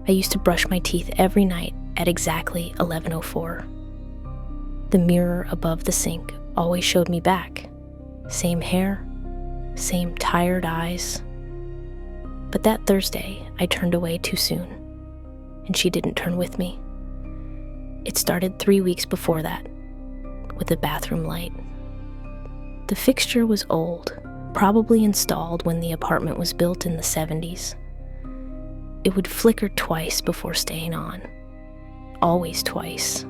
I used to brush my teeth every night at exactly 11:04. The mirror above the sink always showed me back. Same hair, same tired eyes. But that Thursday, I turned away too soon, and she didn't turn with me. It started 3 weeks before that, with the bathroom light. The fixture was old, probably installed when the apartment was built in the 70s. It would flicker twice before staying on, always twice.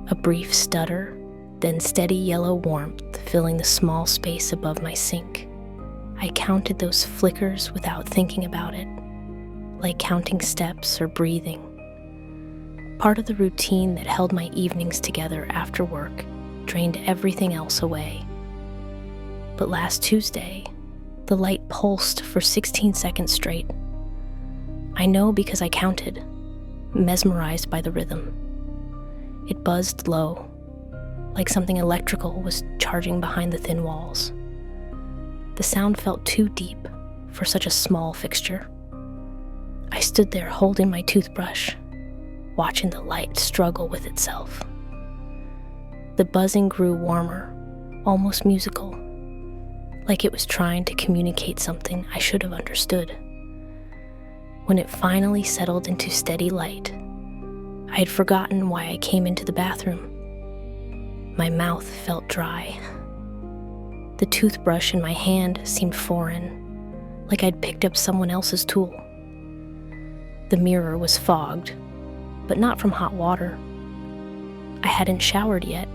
A brief stutter, then steady yellow warmth filling the small space above my sink. I counted those flickers without thinking about it, like counting steps or breathing. Part of the routine that held my evenings together after work drained everything else away. But last Tuesday, the light pulsed for 16 seconds straight. I know because I counted, mesmerized by the rhythm. It buzzed low, like something electrical was charging behind the thin walls. The sound felt too deep for such a small fixture. I stood there holding my toothbrush, watching the light struggle with itself. The buzzing grew warmer, almost musical, like it was trying to communicate something I should have understood. When it finally settled into steady light, I had forgotten why I came into the bathroom. My mouth felt dry. The toothbrush in my hand seemed foreign, like I'd picked up someone else's tool. The mirror was fogged, but not from hot water. I hadn't showered yet.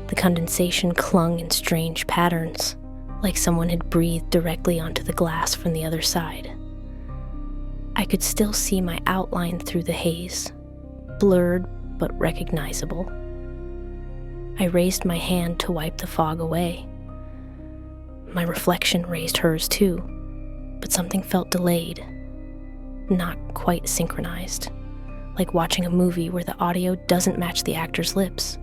The condensation clung in strange patterns, like someone had breathed directly onto the glass from the other side. I could still see my outline through the haze, blurred but recognizable. I raised my hand to wipe the fog away. My reflection raised hers too, but something felt delayed, not quite synchronized, like watching a movie where the audio doesn't match the actor's lips.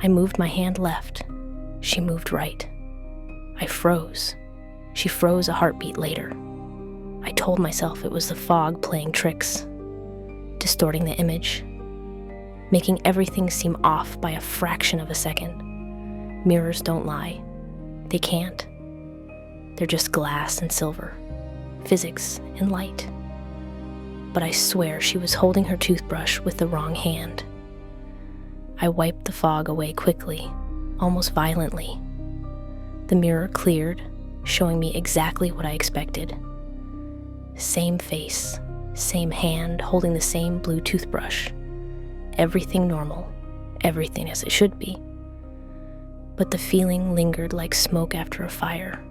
I moved my hand left. She moved right. I froze. She froze a heartbeat later. I told myself it was the fog playing tricks, distorting the image, making everything seem off by a fraction of a second. Mirrors don't lie. They can't. They're just glass and silver, physics and light. But I swear she was holding her toothbrush with the wrong hand. I wiped the fog away quickly, almost violently. The mirror cleared, showing me exactly what I expected. Same face, same hand holding the same blue toothbrush. Everything normal, everything as it should be. But the feeling lingered like smoke after a fire.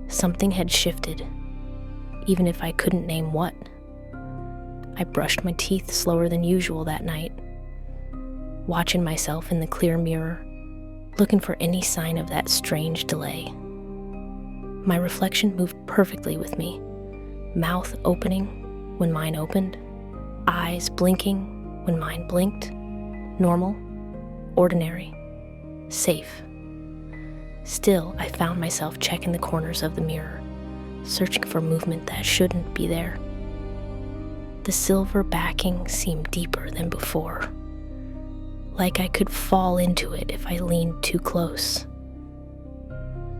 Something had shifted, even if I couldn't name what. I brushed my teeth slower than usual that night, watching myself in the clear mirror, looking for any sign of that strange delay. My reflection moved perfectly with me, mouth opening when mine opened, eyes blinking when mine blinked, normal, ordinary, safe. Still, I found myself checking the corners of the mirror, searching for movement that shouldn't be there. The silver backing seemed deeper than before, like I could fall into it if I leaned too close.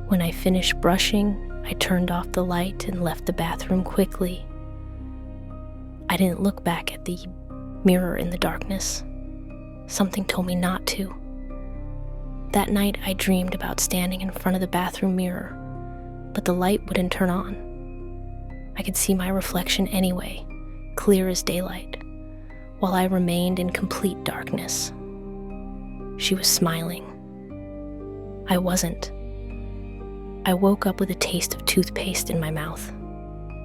When I finished brushing, I turned off the light and left the bathroom quickly. I didn't look back at the mirror in the darkness. Something told me not to. That night I dreamed about standing in front of the bathroom mirror, but the light wouldn't turn on. I could see my reflection anyway, clear as daylight, while I remained in complete darkness. She was smiling. I wasn't. I woke up with a taste of toothpaste in my mouth,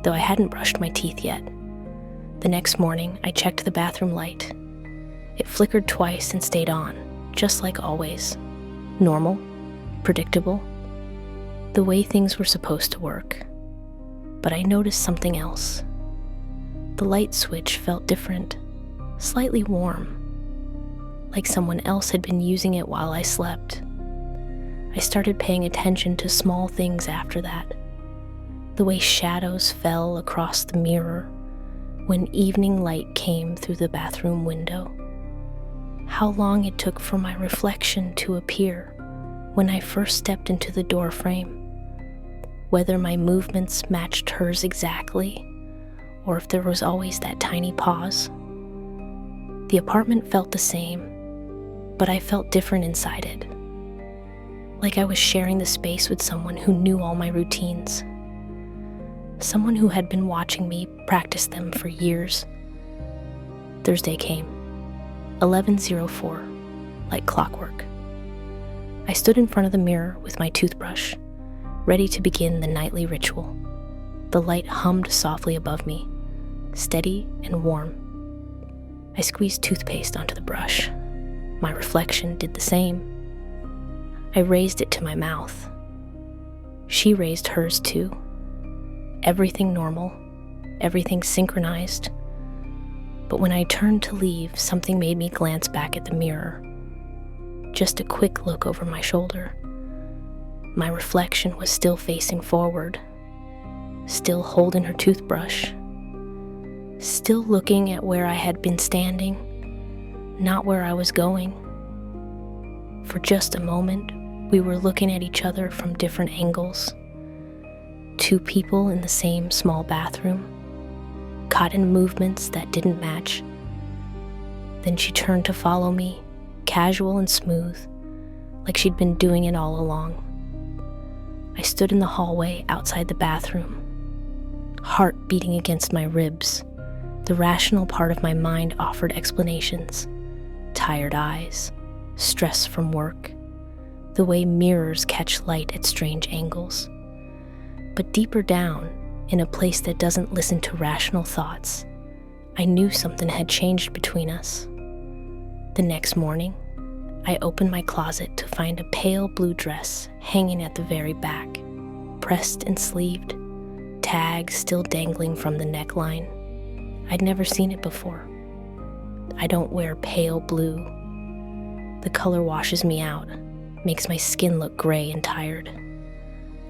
though I hadn't brushed my teeth yet. The next morning, I checked the bathroom light. It flickered twice and stayed on, just like always. Normal, predictable, the way things were supposed to work. But I noticed something else. The light switch felt different, slightly warm, like someone else had been using it while I slept. I started paying attention to small things after that. The way shadows fell across the mirror, when evening light came through the bathroom window. How long it took for my reflection to appear when I first stepped into the door frame. Whether my movements matched hers exactly, or if there was always that tiny pause. The apartment felt the same, but I felt different inside it. Like I was sharing the space with someone who knew all my routines. Someone who had been watching me practice them for years. Thursday came, 11:04, like clockwork. I stood in front of the mirror with my toothbrush, ready to begin the nightly ritual. The light hummed softly above me, steady and warm. I squeezed toothpaste onto the brush. My reflection did the same. I raised it to my mouth. She raised hers too. Everything normal, everything synchronized. But when I turned to leave, something made me glance back at the mirror. Just a quick look over my shoulder. My reflection was still facing forward, still holding her toothbrush, still looking at where I had been standing, not where I was going. For just a moment, we were looking at each other from different angles. Two people in the same small bathroom, caught in movements that didn't match. Then she turned to follow me, casual and smooth, like she'd been doing it all along. I stood in the hallway outside the bathroom, heart beating against my ribs. The rational part of my mind offered explanations. Tired eyes, stress from work, the way mirrors catch light at strange angles. But deeper down, in a place that doesn't listen to rational thoughts, I knew something had changed between us. The next morning, I opened my closet to find a pale blue dress hanging at the very back, pressed and sleeved, tags still dangling from the neckline. I'd never seen it before. I don't wear pale blue. The color washes me out, makes my skin look gray and tired.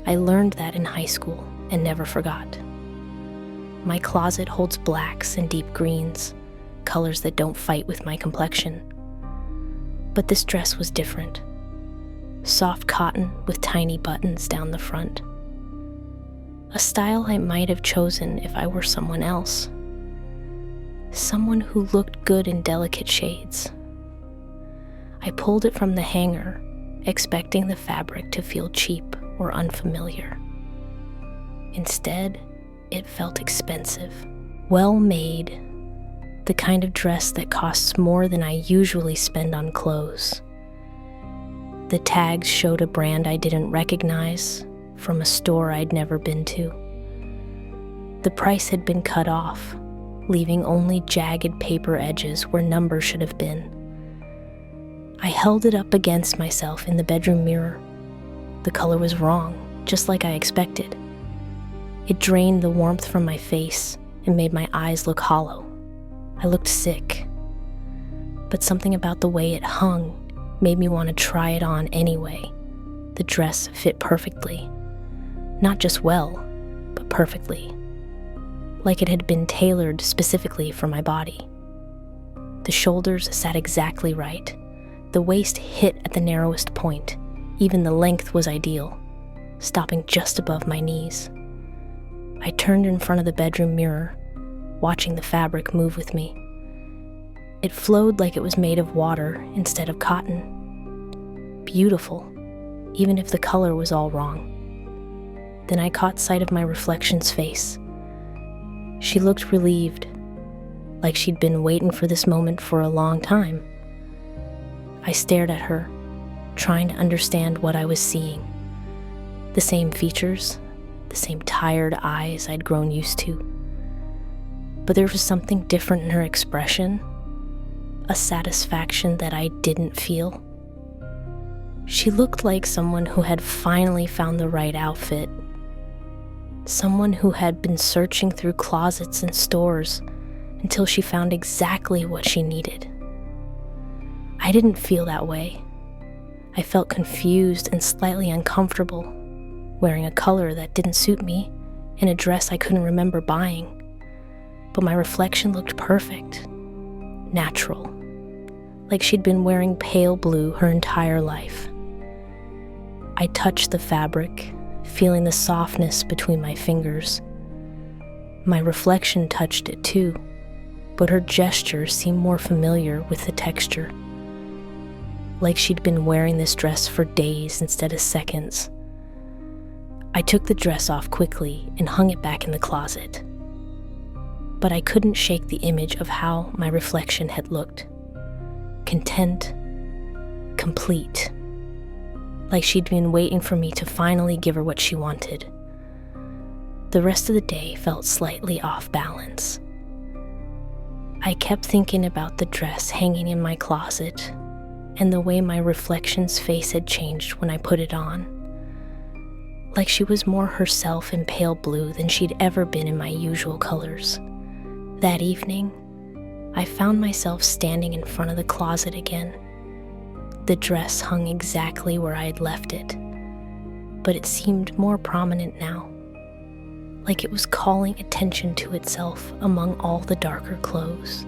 I learned that in high school and never forgot. My closet holds blacks and deep greens, colors that don't fight with my complexion. But this dress was different. Soft cotton with tiny buttons down the front. A style I might have chosen if I were someone else. Someone who looked good in delicate shades. I pulled it from the hanger, expecting the fabric to feel cheap or unfamiliar. Instead, it felt expensive, well made, the kind of dress that costs more than I usually spend on clothes. The tags showed a brand I didn't recognize from a store I'd never been to. The price had been cut off, leaving only jagged paper edges where numbers should have been. I held it up against myself in the bedroom mirror. The color was wrong, just like I expected. It drained the warmth from my face and made my eyes look hollow. I looked sick, but something about the way it hung made me want to try it on anyway. The dress fit perfectly. Not just well, but perfectly. Like it had been tailored specifically for my body. The shoulders sat exactly right. The waist hit at the narrowest point. Even the length was ideal, stopping just above my knees. I turned in front of the bedroom mirror, watching the fabric move with me. It flowed like it was made of water instead of cotton. Beautiful, even if the color was all wrong. Then I caught sight of my reflection's face. She looked relieved, like she'd been waiting for this moment for a long time. I stared at her, trying to understand what I was seeing. The same features, the same tired eyes I'd grown used to. But there was something different in her expression, a satisfaction that I didn't feel. She looked like someone who had finally found the right outfit. Someone who had been searching through closets and stores until she found exactly what she needed. I didn't feel that way. I felt confused and slightly uncomfortable, wearing a color that didn't suit me and a dress I couldn't remember buying. but my reflection looked perfect, natural, like she'd been wearing pale blue her entire life. I touched the fabric, feeling the softness between my fingers. My reflection touched it too, but her gesture seemed more familiar with the texture, like she'd been wearing this dress for days instead of seconds. I took the dress off quickly and hung it back in the closet, but I couldn't shake the image of how my reflection had looked. Content, complete, like she'd been waiting for me to finally give her what she wanted. The rest of the day felt slightly off balance. I kept thinking about the dress hanging in my closet and the way my reflection's face had changed when I put it on, like she was more herself in pale blue than she'd ever been in my usual colors. That evening, I found myself standing in front of the closet again. The dress hung exactly where I had left it, but it seemed more prominent now, like it was calling attention to itself among all the darker clothes.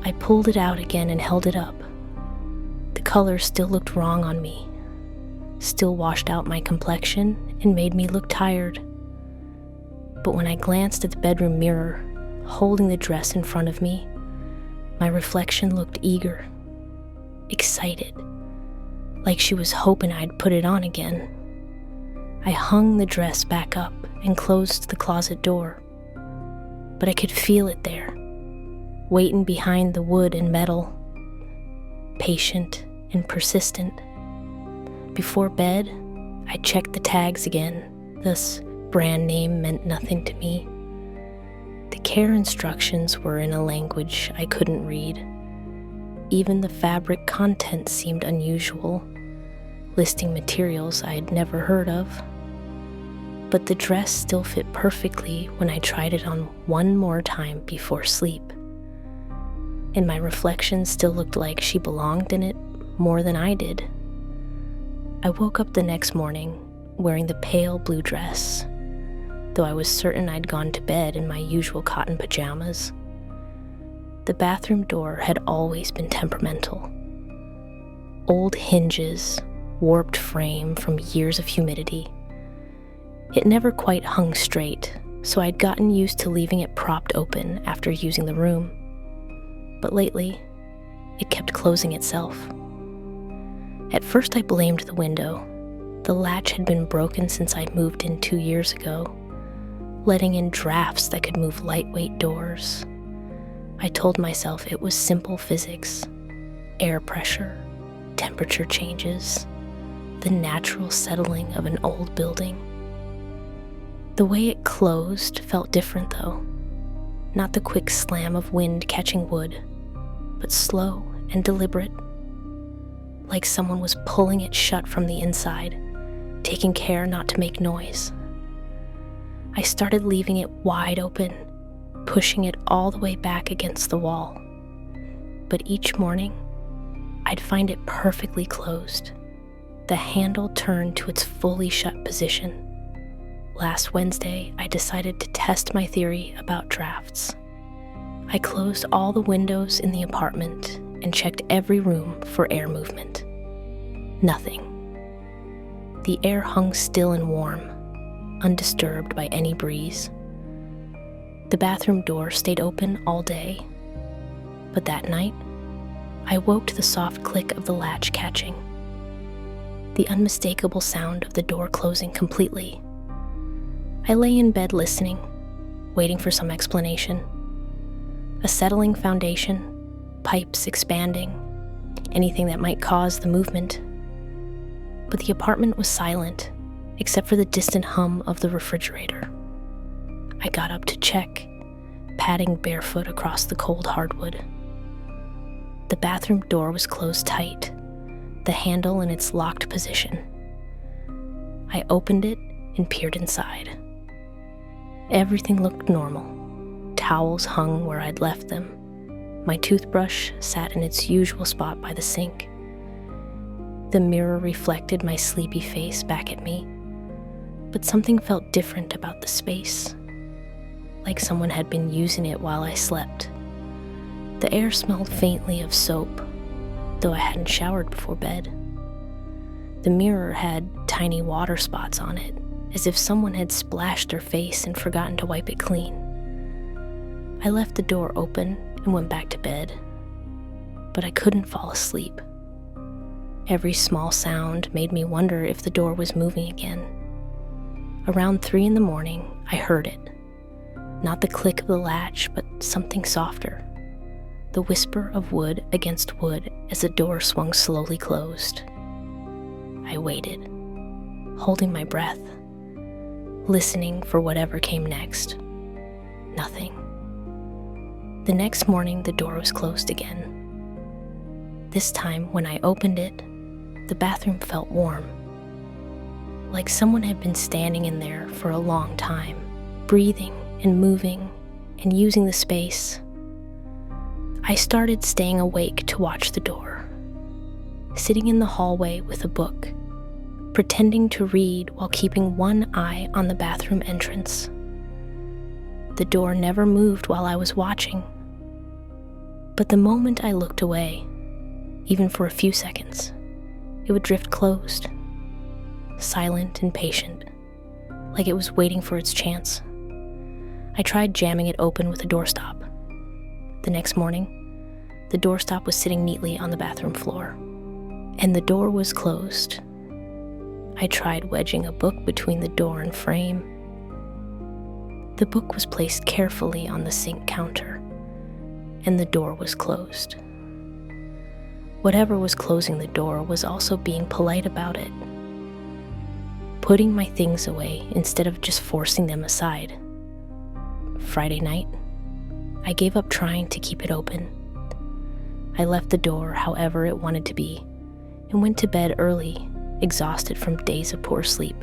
I pulled it out again and held it up. The color still looked wrong on me, still washed out my complexion and made me look tired. But when I glanced at the bedroom mirror, holding the dress in front of me, my reflection looked eager, excited, like she was hoping I'd put it on again. I hung the dress back up and closed the closet door, but I could feel it there, waiting behind the wood and metal, patient and persistent. Before bed, I checked the tags again. This brand name meant nothing to me. The care instructions were in a language I couldn't read. Even the fabric content seemed unusual, listing materials I had never heard of. But the dress still fit perfectly when I tried it on one more time before sleep. And my reflection still looked like she belonged in it more than I did. I woke up the next morning wearing the pale blue dress, though I was certain I'd gone to bed in my usual cotton pajamas. The bathroom door had always been temperamental. Old hinges, warped frame from years of humidity. It never quite hung straight, so I'd gotten used to leaving it propped open after using the room. But lately, it kept closing itself. At first I blamed the window. The latch had been broken since I moved in 2 years ago, letting in drafts that could move lightweight doors. I told myself it was simple physics, air pressure, temperature changes, the natural settling of an old building. The way it closed felt different though. Not the quick slam of wind catching wood, but slow and deliberate, like someone was pulling it shut from the inside, taking care not to make noise. I started leaving it wide open, pushing it all the way back against the wall. But each morning, I'd find it perfectly closed, the handle turned to its fully shut position. Last Wednesday, I decided to test my theory about drafts. I closed all the windows in the apartment and checked every room for air movement. Nothing. The air hung still and warm, undisturbed by any breeze. The bathroom door stayed open all day, but that night, I woke to the soft click of the latch catching, the unmistakable sound of the door closing completely. I lay in bed listening, waiting for some explanation. A settling foundation, pipes expanding, anything that might cause the movement. But the apartment was silent, except for the distant hum of the refrigerator. I got up to check, padding barefoot across the cold hardwood. The bathroom door was closed tight, the handle in its locked position. I opened it and peered inside. Everything looked normal. Towels hung where I'd left them. My toothbrush sat in its usual spot by the sink. The mirror reflected my sleepy face back at me, but something felt different about the space, like someone had been using it while I slept. The air smelled faintly of soap, though I hadn't showered before bed. The mirror had tiny water spots on it, as if someone had splashed their face and forgotten to wipe it clean. I left the door open and went back to bed, but I couldn't fall asleep. Every small sound made me wonder if the door was moving again. Around 3 a.m, I heard it. Not the click of the latch, but something softer. The whisper of wood against wood as the door swung slowly closed. I waited, holding my breath, listening for whatever came next. Nothing. The next morning, the door was closed again. This time, when I opened it, the bathroom felt warm, like someone had been standing in there for a long time, breathing and moving and using the space. I started staying awake to watch the door, sitting in the hallway with a book, pretending to read while keeping one eye on the bathroom entrance. The door never moved while I was watching, but the moment I looked away, even for a few seconds, it would drift closed, silent and patient, like it was waiting for its chance. I tried jamming it open with a doorstop. The next morning, the doorstop was sitting neatly on the bathroom floor, and the door was closed. I tried wedging a book between the door and frame. The book was placed carefully on the sink counter, and the door was closed. Whatever was closing the door was also being polite about it, putting my things away instead of just forcing them aside. Friday night, I gave up trying to keep it open. I left the door however it wanted to be and went to bed early, exhausted from days of poor sleep.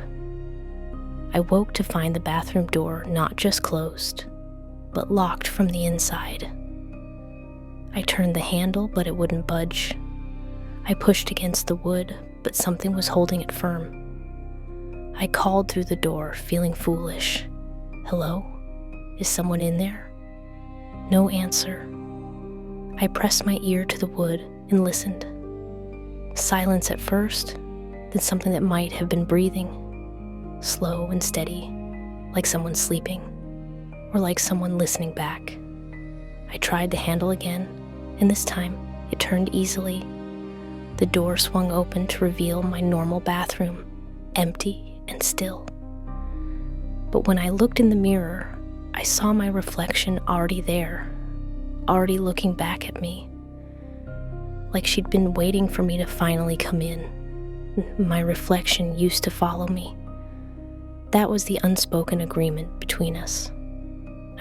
I woke to find the bathroom door not just closed, but locked from the inside. I turned the handle, but it wouldn't budge. I pushed against the wood, but something was holding it firm. I called through the door, feeling foolish. Hello? Is someone in there? No answer. I pressed my ear to the wood and listened. Silence at first, then something that might have been breathing, slow and steady, like someone sleeping, or like someone listening back. I tried the handle again, and this time it turned easily. The door swung open to reveal my normal bathroom, empty and still. But when I looked in the mirror, I saw my reflection already there, already looking back at me, like she'd been waiting for me to finally come in. My reflection used to follow me. That was the unspoken agreement between us.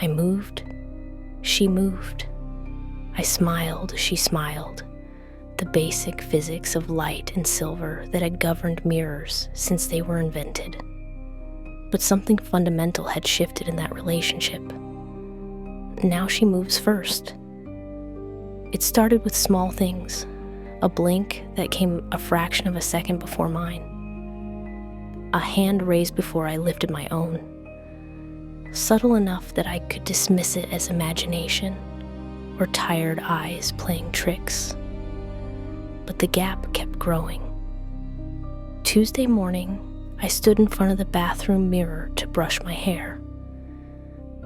I moved, she moved. I smiled, she smiled. The basic physics of light and silver that had governed mirrors since they were invented. But something fundamental had shifted in that relationship. Now she moves first. It started with small things, a blink that came a fraction of a second before mine, a hand raised before I lifted my own, subtle enough that I could dismiss it as imagination or tired eyes playing tricks. But the gap kept growing. Tuesday morning, I stood in front of the bathroom mirror to brush my hair.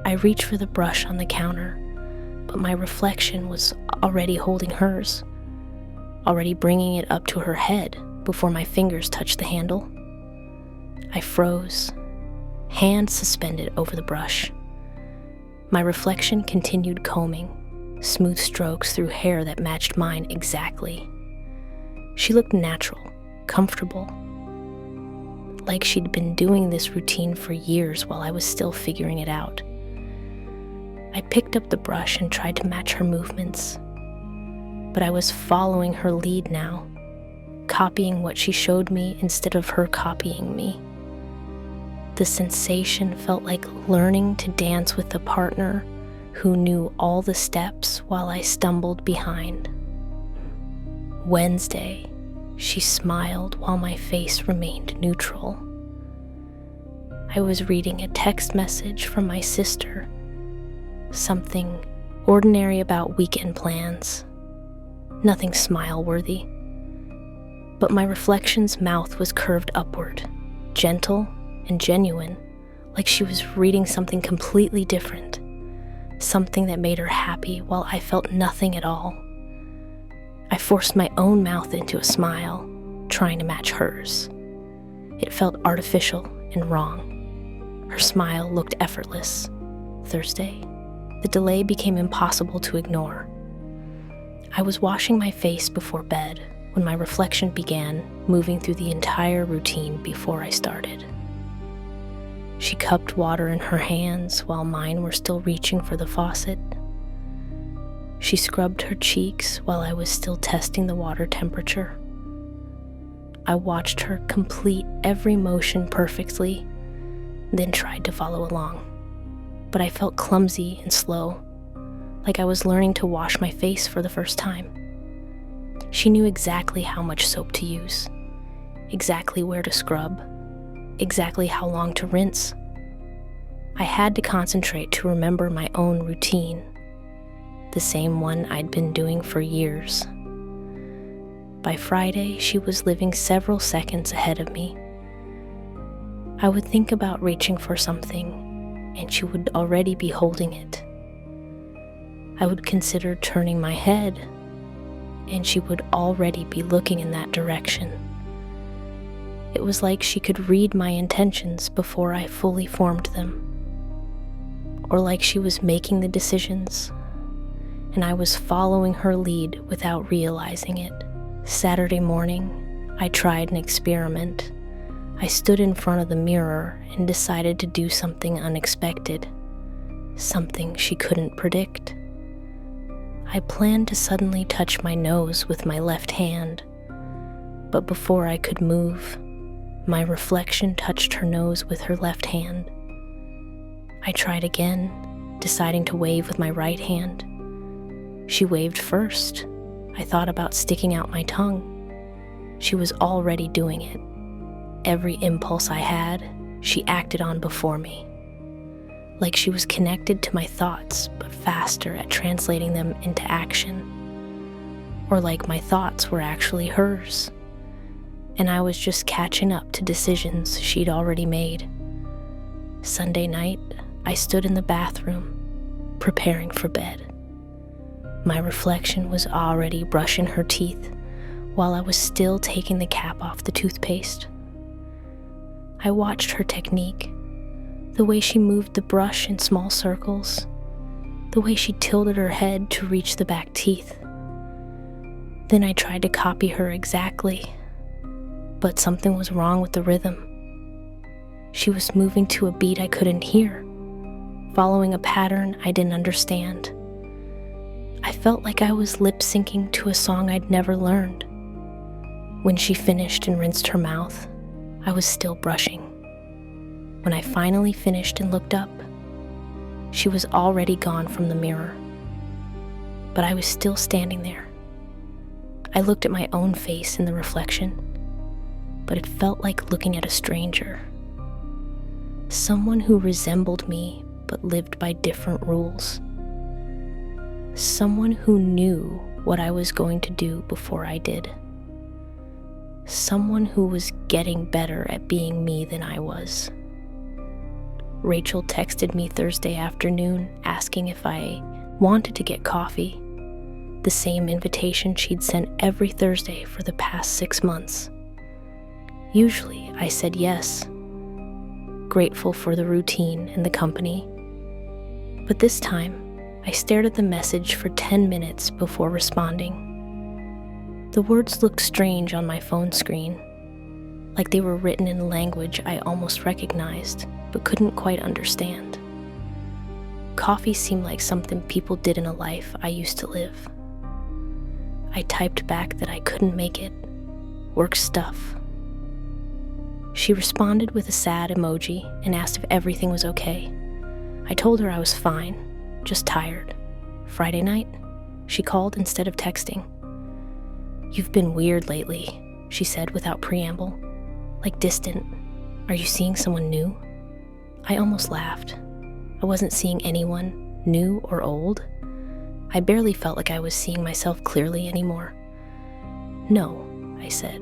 I reached for the brush on the counter, but my reflection was already holding hers, already bringing it up to her head before my fingers touched the handle. I froze, hand suspended over the brush. My reflection continued combing, smooth strokes through hair that matched mine exactly. She looked natural, comfortable, like she'd been doing this routine for years while I was still figuring it out. I picked up the brush and tried to match her movements, but I was following her lead now, copying what she showed me instead of her copying me. The sensation felt like learning to dance with a partner who knew all the steps while I stumbled behind. Wednesday, she smiled while my face remained neutral. I was reading a text message from my sister something ordinary about weekend plans, nothing smile-worthy. But my reflection's mouth was curved upward, gentle and genuine, like she was reading something completely different, something that made her happy while I felt nothing at all. I forced my own mouth into a smile, trying to match hers. It felt artificial and wrong. Her smile looked effortless. Thursday, the delay became impossible to ignore. I was washing my face before bed when my reflection began moving through the entire routine before I started. She cupped water in her hands while mine were still reaching for the faucet. She scrubbed her cheeks while I was still testing the water temperature. I watched her complete every motion perfectly, then tried to follow along. But I felt clumsy and slow, like I was learning to wash my face for the first time. She knew exactly how much soap to use, exactly where to scrub, exactly how long to rinse. I had to concentrate to remember my own routine, the same one I'd been doing for years. By Friday, she was living several seconds ahead of me. I would think about reaching for something, and she would already be holding it. I would consider turning my head, and she would already be looking in that direction. It was like she could read my intentions before I fully formed them, or like she was making the decisions, and I was following her lead without realizing it. Saturday morning, I tried an experiment. I stood in front of the mirror and decided to do something unexpected, something she couldn't predict. I planned to suddenly touch my nose with my left hand, but before I could move, my reflection touched her nose with her left hand. I tried again, deciding to wave with my right hand. She waved first. I thought about sticking out my tongue. She was already doing it. Every impulse I had, she acted on before me. Like she was connected to my thoughts, but faster at translating them into action. Or like my thoughts were actually hers, and I was just catching up to decisions she'd already made. Sunday night, I stood in the bathroom, preparing for bed. My reflection was already brushing her teeth while I was still taking the cap off the toothpaste. I watched her technique, the way she moved the brush in small circles, the way she tilted her head to reach the back teeth. Then I tried to copy her exactly, but something was wrong with the rhythm. She was moving to a beat I couldn't hear, following a pattern I didn't understand. I felt like I was lip-syncing to a song I'd never learned. When she finished and rinsed her mouth, I was still brushing. When I finally finished and looked up, she was already gone from the mirror. But I was still standing there. I looked at my own face in the reflection, but it felt like looking at a stranger. Someone who resembled me but lived by different rules. Someone who knew what I was going to do before I did. Someone who was getting better at being me than I was. Rachel texted me Thursday afternoon asking if I wanted to get coffee, the same invitation she'd sent every Thursday for the past 6 months. Usually I said yes, grateful for the routine and the company. But this time, I stared at the message for 10 minutes before responding. The words looked strange on my phone screen, like they were written in a language I almost recognized, but couldn't quite understand. Coffee seemed like something people did in a life I used to live. I typed back that I couldn't make it. Work stuff. She responded with a sad emoji and asked if everything was okay. I told her I was fine, just tired. Friday night, she called instead of texting. "You've been weird lately," she said without preamble, like distant. "Are you seeing someone new?" I almost laughed. I wasn't seeing anyone, new or old. I barely felt like I was seeing myself clearly anymore. No, I said.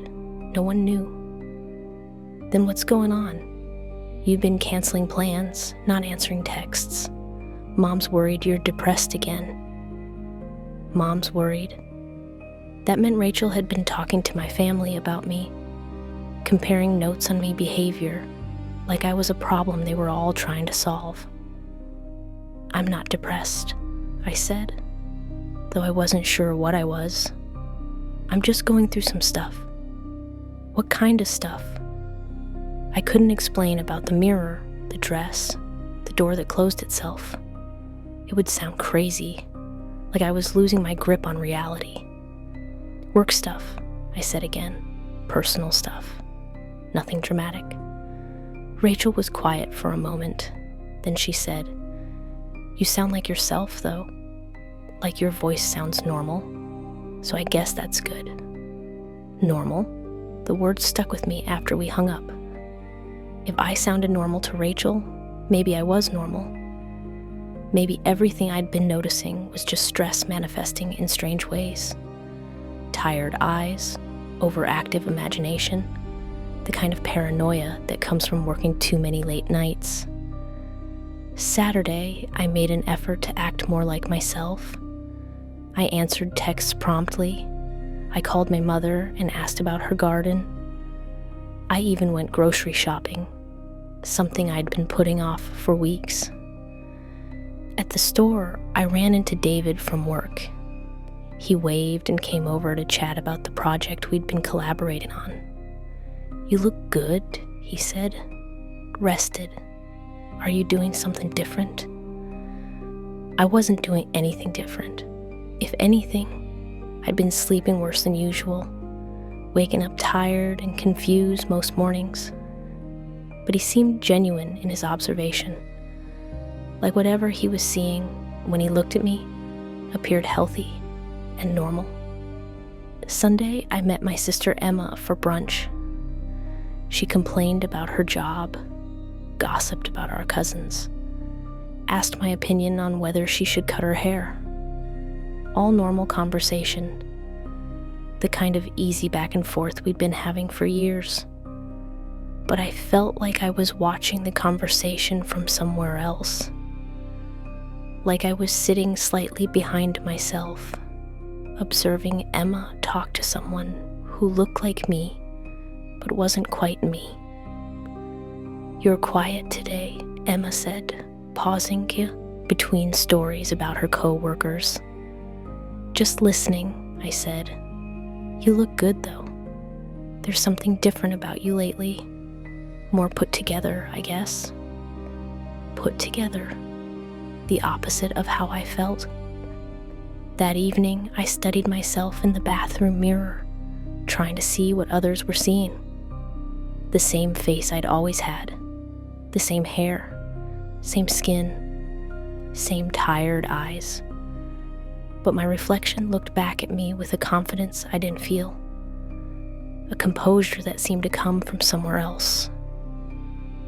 No one knew. Then what's going on? You've been canceling plans, not answering texts. Mom's worried you're depressed again. Mom's worried. That meant Rachel had been talking to my family about me, comparing notes on me behavior, like I was a problem they were all trying to solve. I'm not depressed, I said, though I wasn't sure what I was. I'm just going through some stuff. What kind of stuff? I couldn't explain about the mirror, the dress, the door that closed itself. It would sound crazy, like I was losing my grip on reality. Work stuff, I said again. Personal stuff. Nothing dramatic. Rachel was quiet for a moment. Then she said, "You sound like yourself, though. Like your voice sounds normal. So I guess that's good." Normal? The word stuck with me after we hung up. If I sounded normal to Rachel, maybe I was normal. Maybe everything I'd been noticing was just stress manifesting in strange ways. Tired eyes, overactive imagination, the kind of paranoia that comes from working too many late nights. Saturday, I made an effort to act more like myself. I answered texts promptly. I called my mother and asked about her garden. I even went grocery shopping, something I'd been putting off for weeks. At the store, I ran into David from work. He waved and came over to chat about the project we'd been collaborating on. "You look good," he said. "Rested. Are you doing something different?" I wasn't doing anything different. If anything, I'd been sleeping worse than usual, waking up tired and confused most mornings. But he seemed genuine in his observation. Like whatever he was seeing when he looked at me appeared healthy and normal. Sunday, I met my sister Emma for brunch. She complained about her job, gossiped about our cousins, asked my opinion on whether she should cut her hair. All normal conversation, the kind of easy back and forth we'd been having for years. But I felt like I was watching the conversation from somewhere else. Like I was sitting slightly behind myself, observing Emma talk to someone who looked like me, but wasn't quite me. "You're quiet today," Emma said, pausing between stories about her co-workers. "Just listening," I said. "You look good, though. There's something different about you lately. More put together, I guess." Put together. The opposite of how I felt. That evening, I studied myself in the bathroom mirror, trying to see what others were seeing. The same face I'd always had. The same hair. Same skin. Same tired eyes. But my reflection looked back at me with a confidence I didn't feel. A composure that seemed to come from somewhere else.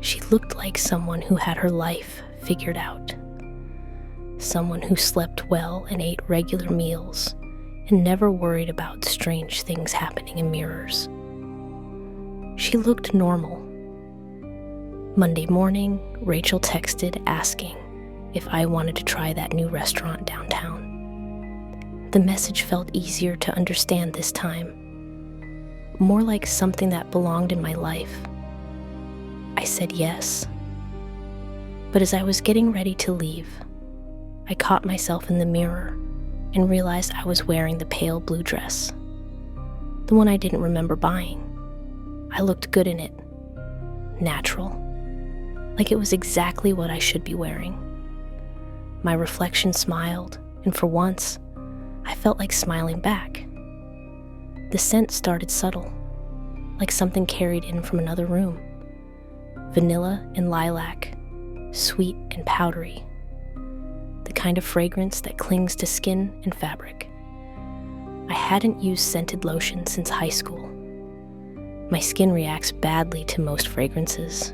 She looked like someone who had her life figured out. Someone who slept well and ate regular meals and never worried about strange things happening in mirrors. She looked normal. Monday morning, Rachel texted asking if I wanted to try that new restaurant downtown. The message felt easier to understand this time, more like something that belonged in my life. I said yes. But as I was getting ready to leave, I caught myself in the mirror and realized I was wearing the pale blue dress, the one I didn't remember buying. I looked good in it, natural, like it was exactly what I should be wearing. My reflection smiled, and for once, I felt like smiling back. The scent started subtle, like something carried in from another room. Vanilla and lilac, sweet and powdery. The kind of fragrance that clings to skin and fabric. I hadn't used scented lotion since high school. My skin reacts badly to most fragrances,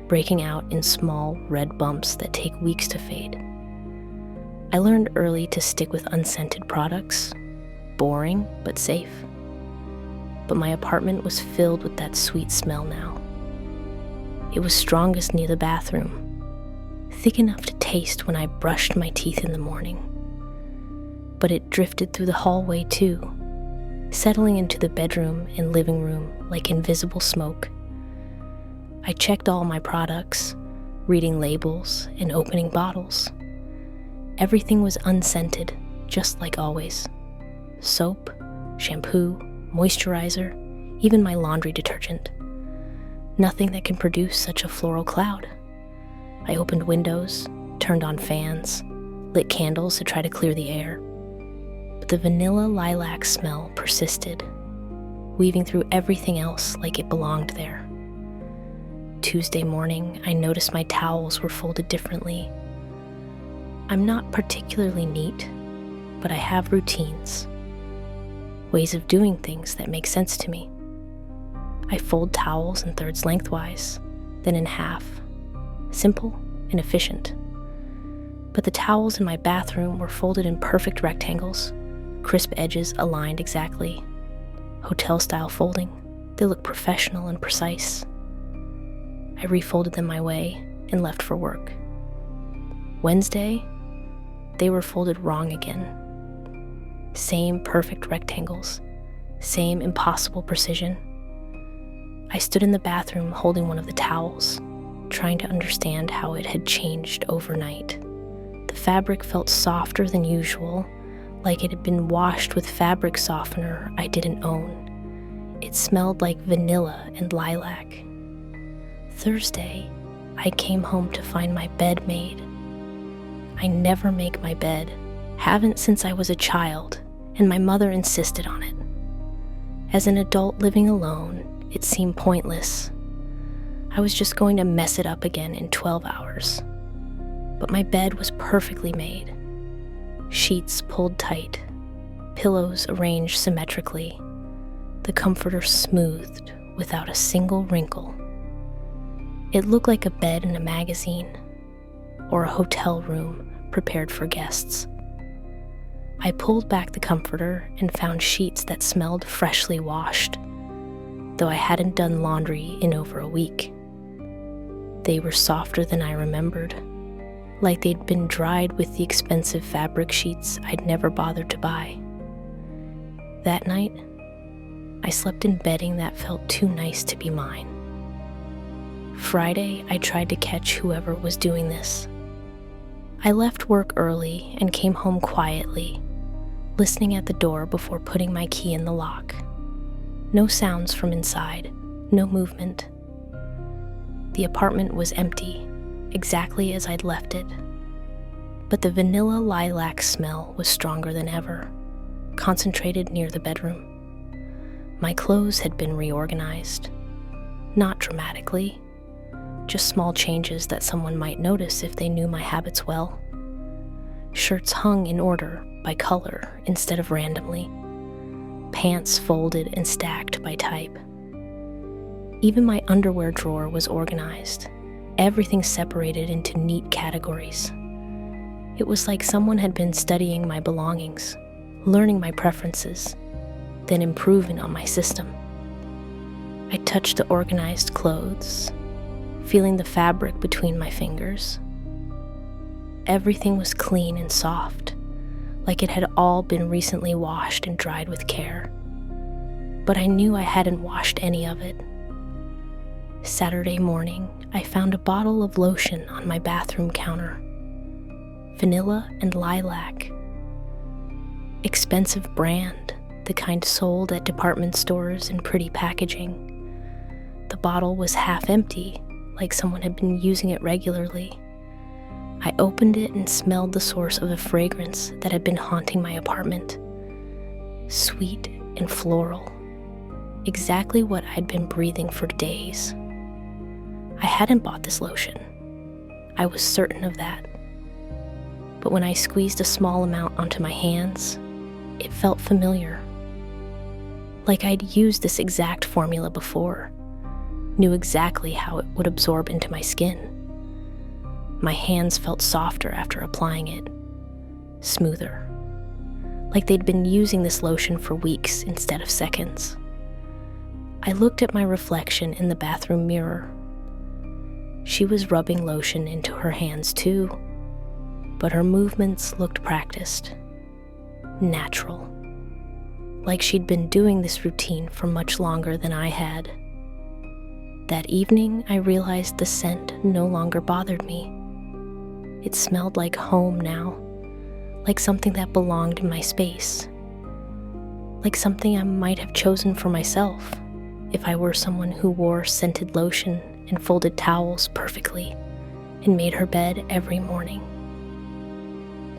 breaking out in small red bumps that take weeks to fade. I learned early to stick with unscented products, boring but safe. But my apartment was filled with that sweet smell now. It was strongest near the bathroom, thick enough to taste when I brushed my teeth in the morning. But it drifted through the hallway too, settling into the bedroom and living room like invisible smoke. I checked all my products, reading labels and opening bottles. Everything was unscented, just like always. Soap, shampoo, moisturizer, even my laundry detergent. Nothing that can produce such a floral cloud. I opened windows, turned on fans, lit candles to try to clear the air. But the vanilla lilac smell persisted, weaving through everything else like it belonged there. Tuesday morning, I noticed my towels were folded differently. I'm not particularly neat, but I have routines, ways of doing things that make sense to me. I fold towels in thirds lengthwise, then in half. Simple and efficient. But the towels in my bathroom were folded in perfect rectangles, crisp edges aligned exactly. Hotel-style folding, they look professional and precise. I refolded them my way and left for work. Wednesday, they were folded wrong again. Same perfect rectangles, same impossible precision. I stood in the bathroom holding one of the towels, trying to understand how it had changed overnight. The fabric felt softer than usual, like it had been washed with fabric softener I didn't own. It smelled like vanilla and lilac. Thursday, I came home to find my bed made. I never make my bed, haven't since I was a child, and my mother insisted on it. As an adult living alone, it seemed pointless. I was just going to mess it up again in 12 hours. But my bed was perfectly made. Sheets pulled tight, pillows arranged symmetrically, the comforter smoothed without a single wrinkle. It looked like a bed in a magazine, or a hotel room prepared for guests. I pulled back the comforter and found sheets that smelled freshly washed, though I hadn't done laundry in over a week. They were softer than I remembered, like they'd been dried with the expensive fabric sheets I'd never bothered to buy. That night, I slept in bedding that felt too nice to be mine. Friday, I tried to catch whoever was doing this. I left work early and came home quietly, listening at the door before putting my key in the lock. No sounds from inside, no movement. The apartment was empty, exactly as I'd left it. But the vanilla lilac smell was stronger than ever, concentrated near the bedroom. My clothes had been reorganized, not dramatically, just small changes that someone might notice if they knew my habits well. Shirts hung in order by color instead of randomly. Pants folded and stacked by type. Even my underwear drawer was organized, everything separated into neat categories. It was like someone had been studying my belongings, learning my preferences, then improving on my system. I touched the organized clothes, feeling the fabric between my fingers. Everything was clean and soft, like it had all been recently washed and dried with care. But I knew I hadn't washed any of it. Saturday morning, I found a bottle of lotion on my bathroom counter. Vanilla and lilac. Expensive brand, the kind sold at department stores in pretty packaging. The bottle was half empty, like someone had been using it regularly. I opened it and smelled the source of a fragrance that had been haunting my apartment. Sweet and floral. Exactly what I'd been breathing for days. I hadn't bought this lotion. I was certain of that. But when I squeezed a small amount onto my hands, it felt familiar. Like I'd used this exact formula before. Knew exactly how it would absorb into my skin. My hands felt softer after applying it, smoother, like they'd been using this lotion for weeks instead of seconds. I looked at my reflection in the bathroom mirror. She was rubbing lotion into her hands too, but her movements looked practiced, natural, like she'd been doing this routine for much longer than I had. That evening, I realized the scent no longer bothered me. It smelled like home now, like something that belonged in my space, like something I might have chosen for myself if I were someone who wore scented lotion and folded towels perfectly and made her bed every morning.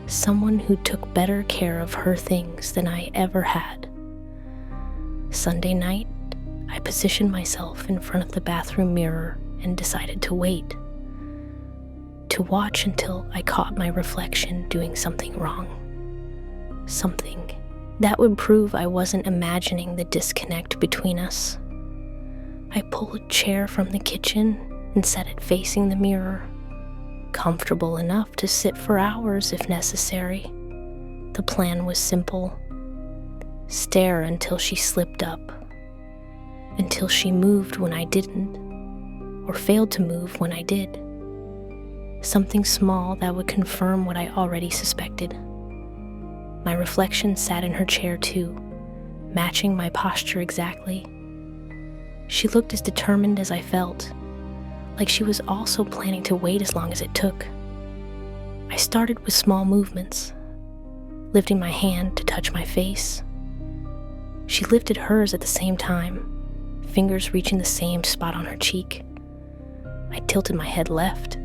Someone who took better care of her things than I ever had. Sunday night, I positioned myself in front of the bathroom mirror and decided to wait, to watch until I caught my reflection doing something wrong. Something that would prove I wasn't imagining the disconnect between us. I pulled a chair from the kitchen and set it facing the mirror, comfortable enough to sit for hours if necessary. The plan was simple. Stare until she slipped up, until she moved when I didn't, or failed to move when I did. Something small that would confirm what I already suspected. My reflection sat in her chair too, matching my posture exactly. She looked as determined as I felt, like she was also planning to wait as long as it took. I started with small movements, lifting my hand to touch my face. She lifted hers at the same time, fingers reaching the same spot on her cheek. I tilted my head left.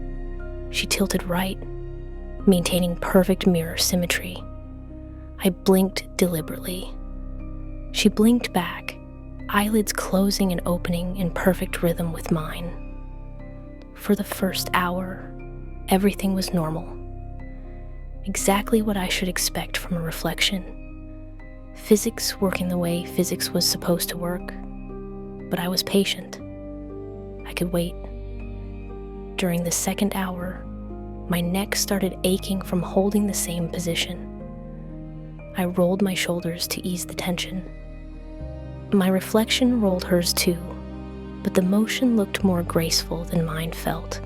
She tilted right, maintaining perfect mirror symmetry. I blinked deliberately. She blinked back, eyelids closing and opening in perfect rhythm with mine. For the first hour, everything was normal. Exactly what I should expect from a reflection. Physics working the way physics was supposed to work, but I was patient. I could wait. During the second hour, my neck started aching from holding the same position. I rolled my shoulders to ease the tension. My reflection rolled hers too, but the motion looked more graceful than mine felt,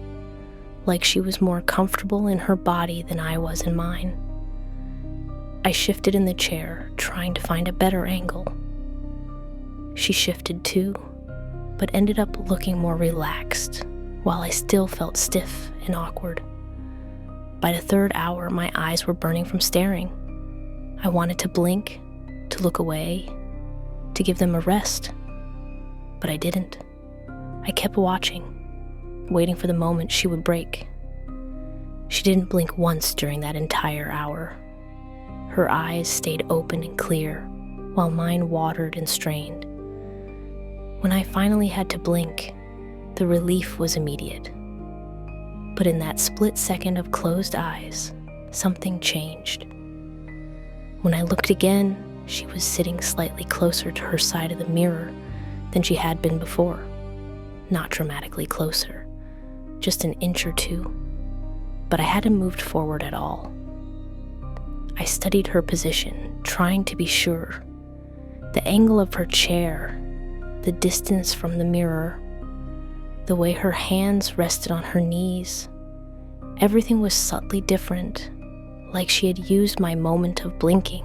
like she was more comfortable in her body than I was in mine. I shifted in the chair, trying to find a better angle. She shifted too, but ended up looking more relaxed, while I still felt stiff and awkward. By the third hour, my eyes were burning from staring. I wanted to blink, to look away, to give them a rest, but I didn't. I kept watching, waiting for the moment she would break. She didn't blink once during that entire hour. Her eyes stayed open and clear, while mine watered and strained. When I finally had to blink, the relief was immediate. But in that split second of closed eyes, something changed. When I looked again, she was sitting slightly closer to her side of the mirror than she had been before. Not dramatically closer, just an inch or two, but I hadn't moved forward at all. I studied her position, trying to be sure. The angle of her chair, the distance from the mirror, the way her hands rested on her knees, everything was subtly different, like she had used my moment of blinking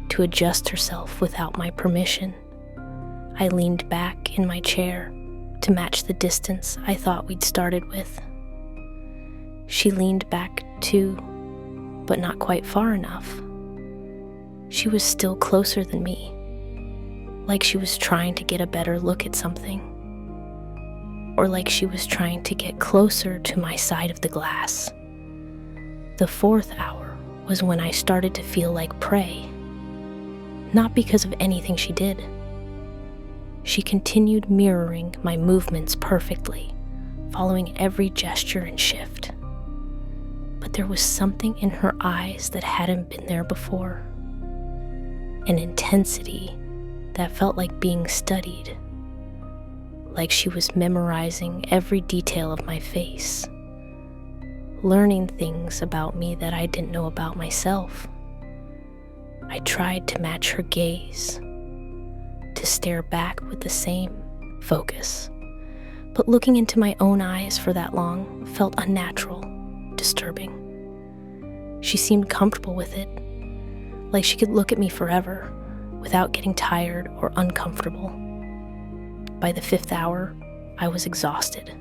to adjust herself without my permission. I leaned back in my chair to match the distance I thought we'd started with. She leaned back too, but not quite far enough. She was still closer than me, like she was trying to get a better look at something, or like she was trying to get closer to my side of the glass. The fourth hour was when I started to feel like prey, not because of anything she did. She continued mirroring my movements perfectly, following every gesture and shift. But there was something in her eyes that hadn't been there before. An intensity that felt like being studied, like she was memorizing every detail of my face, learning things about me that I didn't know about myself. I tried to match her gaze, to stare back with the same focus. But looking into my own eyes for that long felt unnatural, disturbing. She seemed comfortable with it, like she could look at me forever without getting tired or uncomfortable. By the 5th hour, I was exhausted.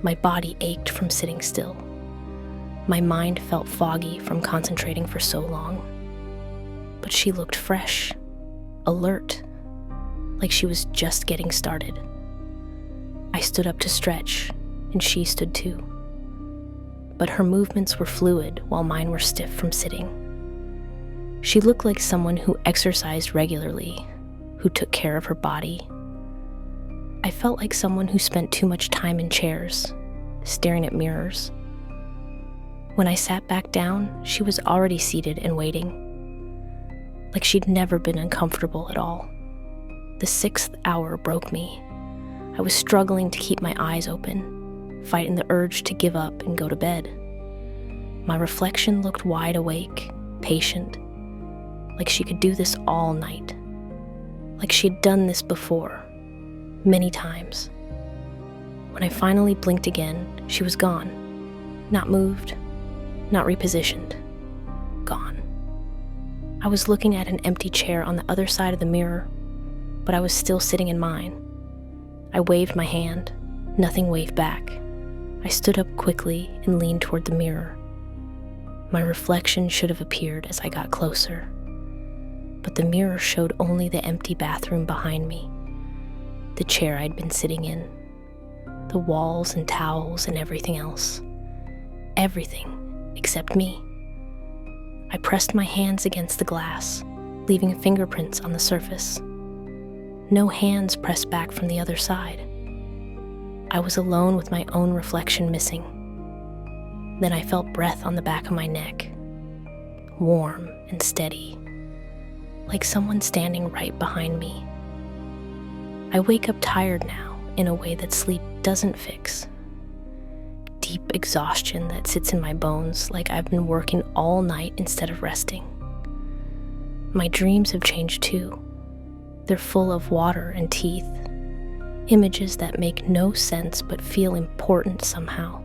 My body ached from sitting still. My mind felt foggy from concentrating for so long. But she looked fresh, alert, like she was just getting started. I stood up to stretch, and she stood too. But her movements were fluid while mine were stiff from sitting. She looked like someone who exercised regularly, who took care of her body. I felt like someone who spent too much time in chairs, staring at mirrors. When I sat back down, she was already seated and waiting, like she'd never been uncomfortable at all. The 6th hour broke me. I was struggling to keep my eyes open, fighting the urge to give up and go to bed. My reflection looked wide awake, patient, like she could do this all night, like she'd done this before, many times. When I finally blinked again, she was gone. Not moved, not repositioned. Gone. I was looking at an empty chair on the other side of the mirror, but I was still sitting in mine. I waved my hand. Nothing waved back. I stood up quickly and leaned toward the mirror. My reflection should have appeared as I got closer, but the mirror showed only the empty bathroom behind me, the chair I'd been sitting in, the walls and towels and everything else. Everything except me. I pressed my hands against the glass, leaving fingerprints on the surface. No hands pressed back from the other side. I was alone with my own reflection missing. Then I felt breath on the back of my neck, warm and steady, like someone standing right behind me. I wake up tired now in a way that sleep doesn't fix. Deep exhaustion that sits in my bones like I've been working all night instead of resting. My dreams have changed too. They're full of water and teeth, images that make no sense but feel important somehow.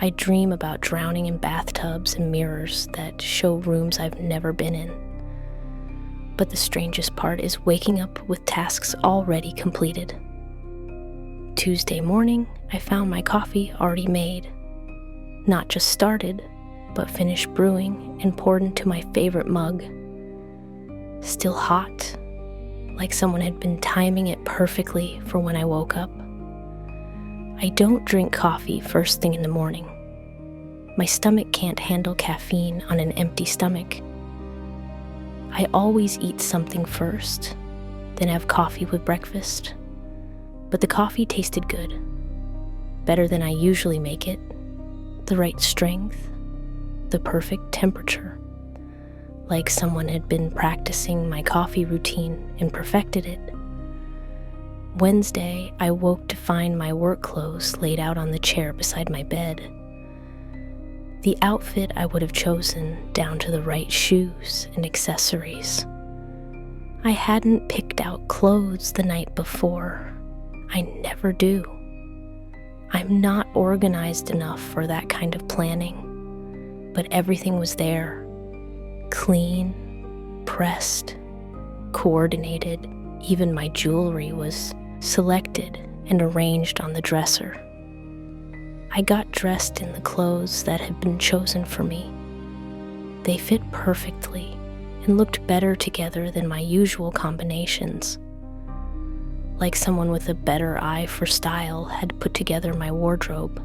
I dream about drowning in bathtubs and mirrors that show rooms I've never been in. But the strangest part is waking up with tasks already completed. Tuesday morning, I found my coffee already made. Not just started, but finished brewing and poured into my favorite mug. Still hot, like someone had been timing it perfectly for when I woke up. I don't drink coffee first thing in the morning. My stomach can't handle caffeine on an empty stomach. I always eat something first, then have coffee with breakfast. But the coffee tasted good, better than I usually make it, the right strength, the perfect temperature, like someone had been practicing my coffee routine and perfected it. Wednesday, I woke to find my work clothes laid out on the chair beside my bed. The outfit I would have chosen down to the right shoes and accessories. I hadn't picked out clothes the night before. I never do. I'm not organized enough for that kind of planning, but everything was there. Clean, pressed, coordinated. Even my jewelry was selected and arranged on the dresser. I got dressed in the clothes that had been chosen for me. They fit perfectly and looked better together than my usual combinations. Like someone with a better eye for style had put together my wardrobe.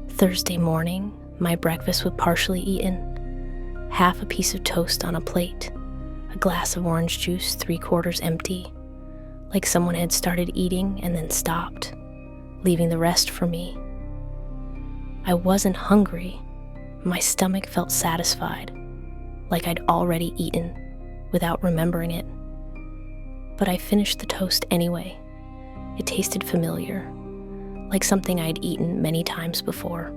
Thursday morning, my breakfast was partially eaten, half a piece of toast on a plate, a glass of orange juice 3/4 empty, like someone had started eating and then stopped, leaving the rest for me. I wasn't hungry. My stomach felt satisfied, like I'd already eaten, without remembering it. But I finished the toast anyway. It tasted familiar, like something I'd eaten many times before.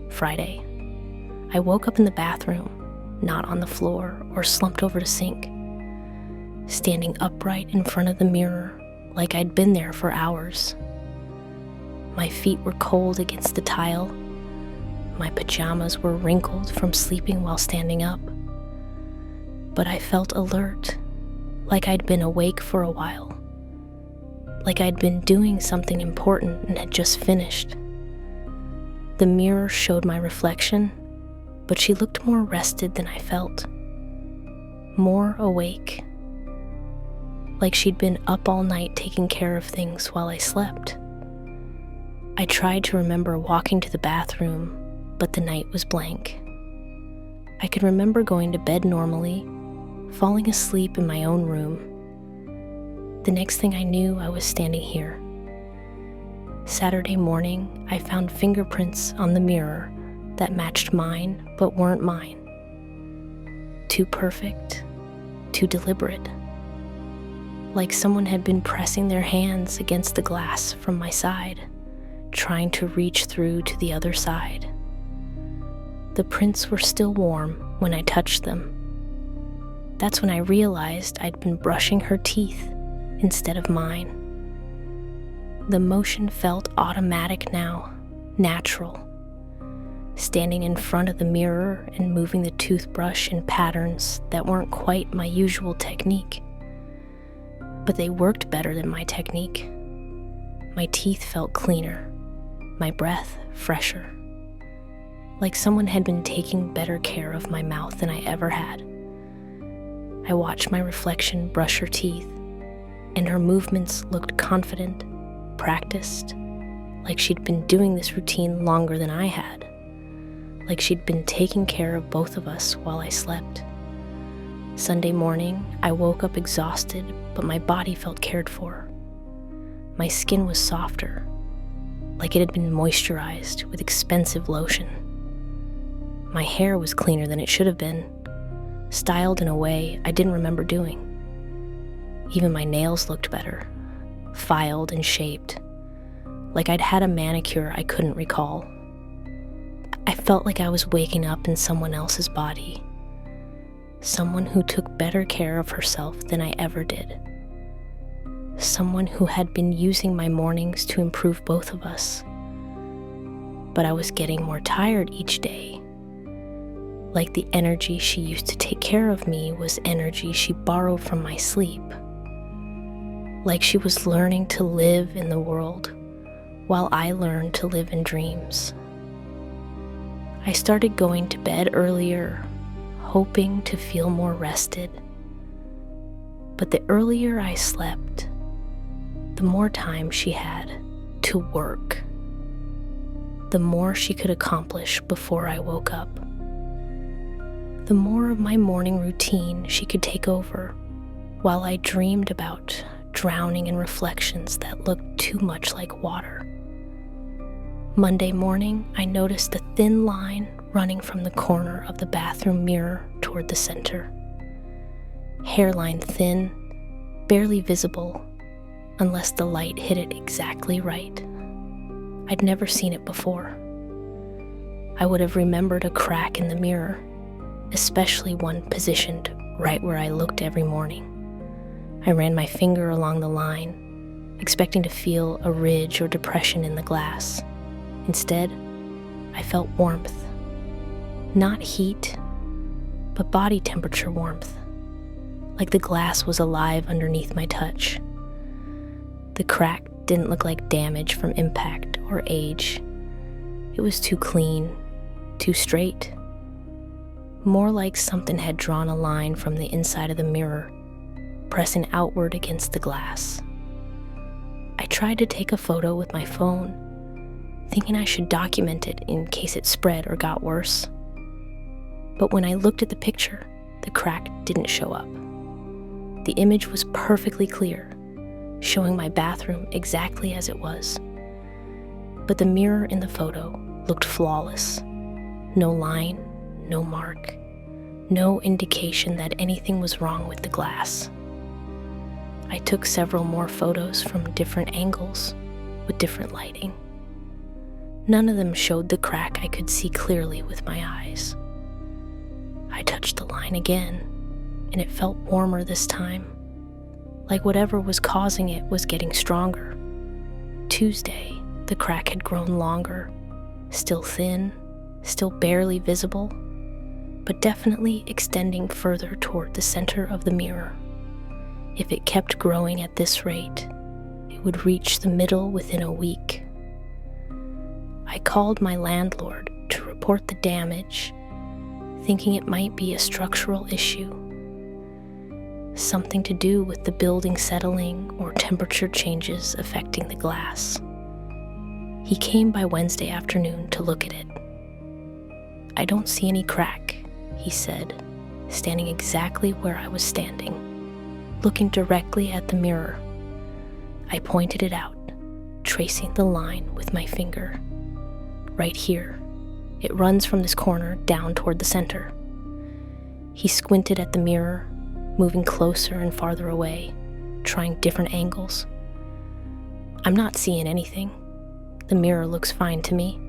Friday. I woke up in the bathroom, not on the floor or slumped over the sink. Standing upright in front of the mirror like I'd been there for hours. My feet were cold against the tile. My pajamas were wrinkled from sleeping while standing up. But I felt alert, like I'd been awake for a while. Like I'd been doing something important and had just finished. The mirror showed my reflection, but she looked more rested than I felt. More awake. Like she'd been up all night taking care of things while I slept. I tried to remember walking to the bathroom, but the night was blank. I could remember going to bed normally, falling asleep in my own room. The next thing I knew, I was standing here. Saturday morning, I found fingerprints on the mirror that matched mine but weren't mine. Too perfect, too deliberate. Like someone had been pressing their hands against the glass from my side, trying to reach through to the other side. The prints were still warm when I touched them. That's when I realized I'd been brushing her teeth instead of mine. The motion felt automatic now, natural. Standing in front of the mirror and moving the toothbrush in patterns that weren't quite my usual technique. But they worked better than my technique. My teeth felt cleaner, my breath fresher. Like someone had been taking better care of my mouth than I ever had. I watched my reflection brush her teeth, and her movements looked confident, practiced, like she'd been doing this routine longer than I had, like she'd been taking care of both of us while I slept. Sunday morning, I woke up exhausted, but my body felt cared for. My skin was softer, like it had been moisturized with expensive lotion. My hair was cleaner than it should have been, styled in a way I didn't remember doing. Even my nails looked better, filed and shaped, like I'd had a manicure I couldn't recall. I felt like I was waking up in someone else's body, someone who took better care of herself than I ever did, someone who had been using my mornings to improve both of us. But I was getting more tired each day, like the energy she used to take care of me was energy she borrowed from my sleep. Like she was learning to live in the world while I learned to live in dreams. I started going to bed earlier, hoping to feel more rested. But the earlier I slept, the more time she had to work, the more she could accomplish before I woke up. The more of my morning routine she could take over while I dreamed about drowning in reflections that looked too much like water. Monday morning, I noticed a thin line running from the corner of the bathroom mirror toward the center. Hairline thin, barely visible, unless the light hit it exactly right. I'd never seen it before. I would have remembered a crack in the mirror, especially one positioned right where I looked every morning. I ran my finger along the line, expecting to feel a ridge or depression in the glass. Instead, I felt warmth. Not heat, but body temperature warmth, like the glass was alive underneath my touch. The crack didn't look like damage from impact or age. It was too clean, too straight. More like something had drawn a line from the inside of the mirror, pressing outward against the glass. I tried to take a photo with my phone, thinking I should document it in case it spread or got worse. But when I looked at the picture, the crack didn't show up. The image was perfectly clear, showing my bathroom exactly as it was. But the mirror in the photo looked flawless. No line, no mark, no indication that anything was wrong with the glass. I took several more photos from different angles with different lighting. None of them showed the crack I could see clearly with my eyes. I touched the line again, and it felt warmer this time, like whatever was causing it was getting stronger. Tuesday, the crack had grown longer, still thin, still barely visible, but definitely extending further toward the center of the mirror. If it kept growing at this rate, it would reach the middle within a week. I called my landlord to report the damage, thinking it might be a structural issue, something to do with the building settling or temperature changes affecting the glass. He came by Wednesday afternoon to look at it. "I don't see any crack," he said, standing exactly where I was standing, looking directly at the mirror. I pointed it out, tracing the line with my finger. "Right here. It runs from this corner down toward the center." He squinted at the mirror, moving closer and farther away, trying different angles. "I'm not seeing anything. The mirror looks fine to me."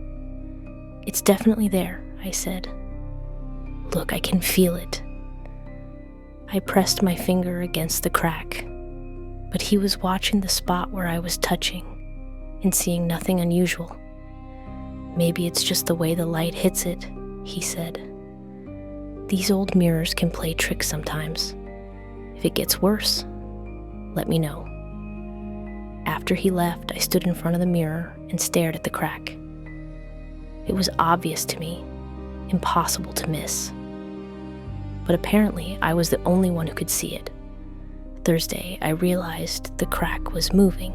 "It's definitely there," I said. "Look, I can feel it." I pressed my finger against the crack, but he was watching the spot where I was touching and seeing nothing unusual. "Maybe it's just the way the light hits it," he said. "These old mirrors can play tricks sometimes. If it gets worse, let me know." After he left, I stood in front of the mirror and stared at the crack. It was obvious to me, impossible to miss. But apparently, I was the only one who could see it. Thursday, I realized the crack was moving,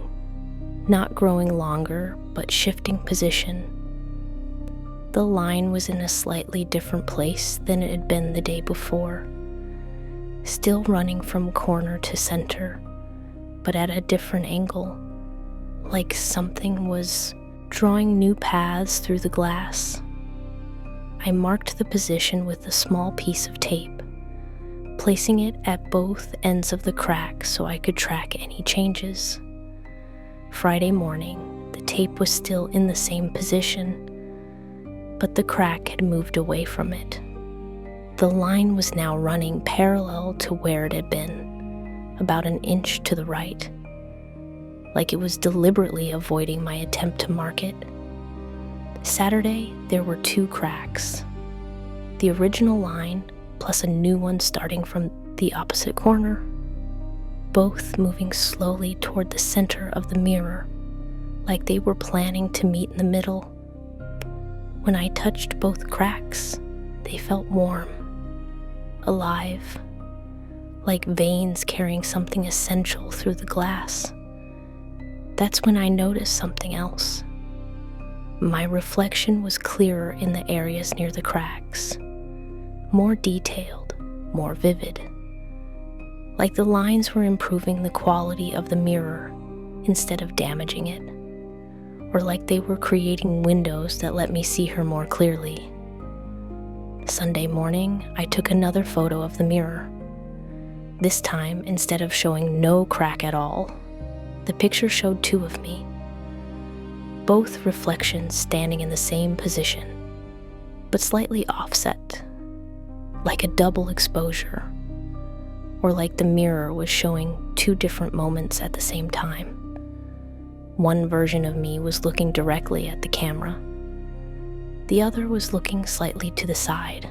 not growing longer, but shifting position. The line was in a slightly different place than it had been the day before, still running from corner to center, but at a different angle, like something was drawing new paths through the glass. I marked the position with a small piece of tape, placing it at both ends of the crack so I could track any changes. Friday morning, the tape was still in the same position, but the crack had moved away from it. The line was now running parallel to where it had been, about an inch to the right, like it was deliberately avoiding my attempt to mark it. Saturday, there were 2 cracks. The original line plus a new one starting from the opposite corner, both moving slowly toward the center of the mirror, like they were planning to meet in the middle. When I touched both cracks, they felt warm, alive, like veins carrying something essential through the glass. That's when I noticed something else. My reflection was clearer in the areas near the cracks, more detailed, more vivid, like the lines were improving the quality of the mirror instead of damaging it, or like they were creating windows that let me see her more clearly. Sunday morning, I took another photo of the mirror. This time, instead of showing no crack at all, the picture showed 2 of me, both reflections standing in the same position, but slightly offset, like a double exposure, or like the mirror was showing 2 different moments at the same time. One version of me was looking directly at the camera. The other was looking slightly to the side,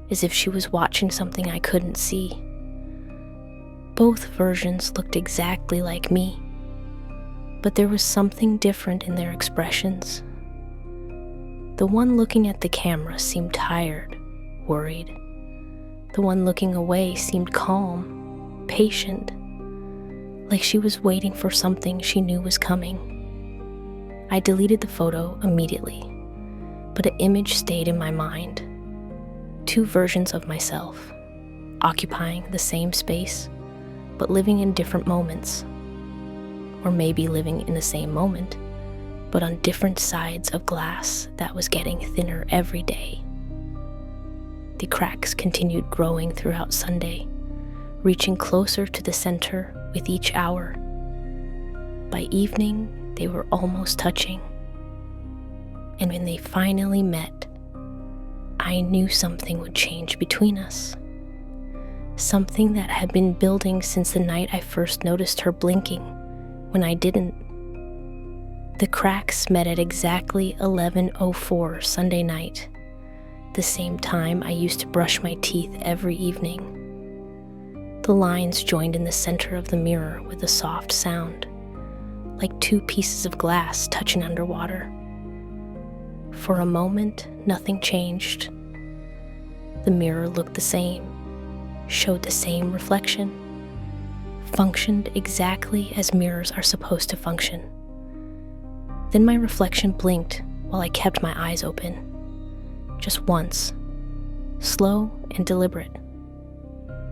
as if she was watching something I couldn't see. Both versions looked exactly like me, but there was something different in their expressions. The one looking at the camera seemed tired, worried. The one looking away seemed calm, patient, like she was waiting for something she knew was coming. I deleted the photo immediately, but an image stayed in my mind. 2 versions of myself, occupying the same space, but living in different moments. Or maybe living in the same moment, but on different sides of glass that was getting thinner every day. The cracks continued growing throughout Sunday, reaching closer to the center with each hour. By evening, they were almost touching. And when they finally met, I knew something would change between us. Something that had been building since the night I first noticed her blinking when I didn't. The cracks met at exactly 11:04 Sunday night, the same time I used to brush my teeth every evening. The lines joined in the center of the mirror with a soft sound, like two pieces of glass touching underwater. For a moment, nothing changed. The mirror looked the same, showed the same reflection, functioned exactly as mirrors are supposed to function. Then my reflection blinked while I kept my eyes open. Just once, slow and deliberate,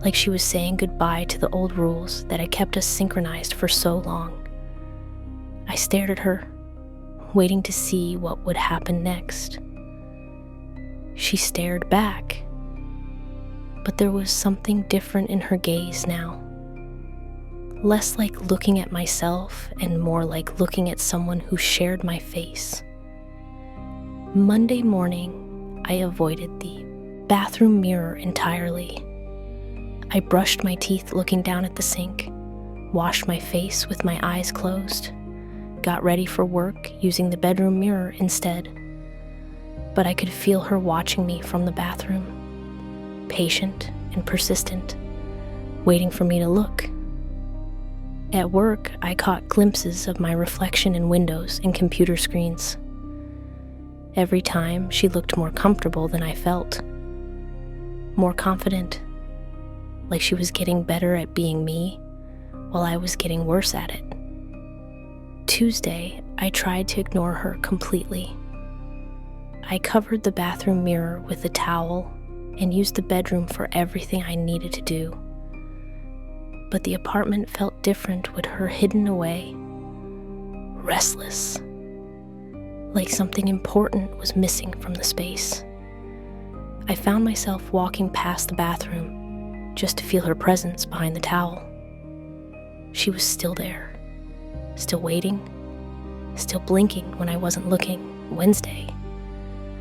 like she was saying goodbye to the old rules that had kept us synchronized for so long. I stared at her, waiting to see what would happen next. She stared back, but there was something different in her gaze now. Less like looking at myself and more like looking at someone who shared my face. Monday morning, I avoided the bathroom mirror entirely. I brushed my teeth looking down at the sink, washed my face with my eyes closed, got ready for work using the bedroom mirror instead. But I could feel her watching me from the bathroom, patient and persistent, waiting for me to look. At work, I caught glimpses of my reflection in windows and computer screens. Every time, she looked more comfortable than I felt, more confident, like she was getting better at being me while I was getting worse at it. Tuesday, I tried to ignore her completely. I covered the bathroom mirror with a towel and used the bedroom for everything I needed to do. But the apartment felt different with her hidden away, restless, like something important was missing from the space. I found myself walking past the bathroom just to feel her presence behind the towel. She was still there, still waiting, still blinking when I wasn't looking. Wednesday,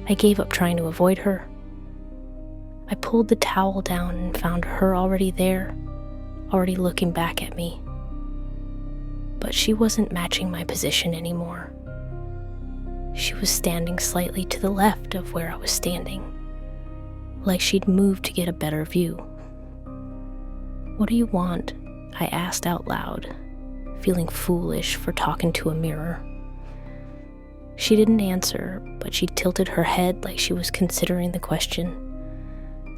I gave up trying to avoid her. I pulled the towel down and found her already there, already looking back at me. But she wasn't matching my position anymore. She was standing slightly to the left of where I was standing, like she'd moved to get a better view. "What do you want?" I asked out loud, feeling foolish for talking to a mirror. She didn't answer, but she tilted her head like she was considering the question.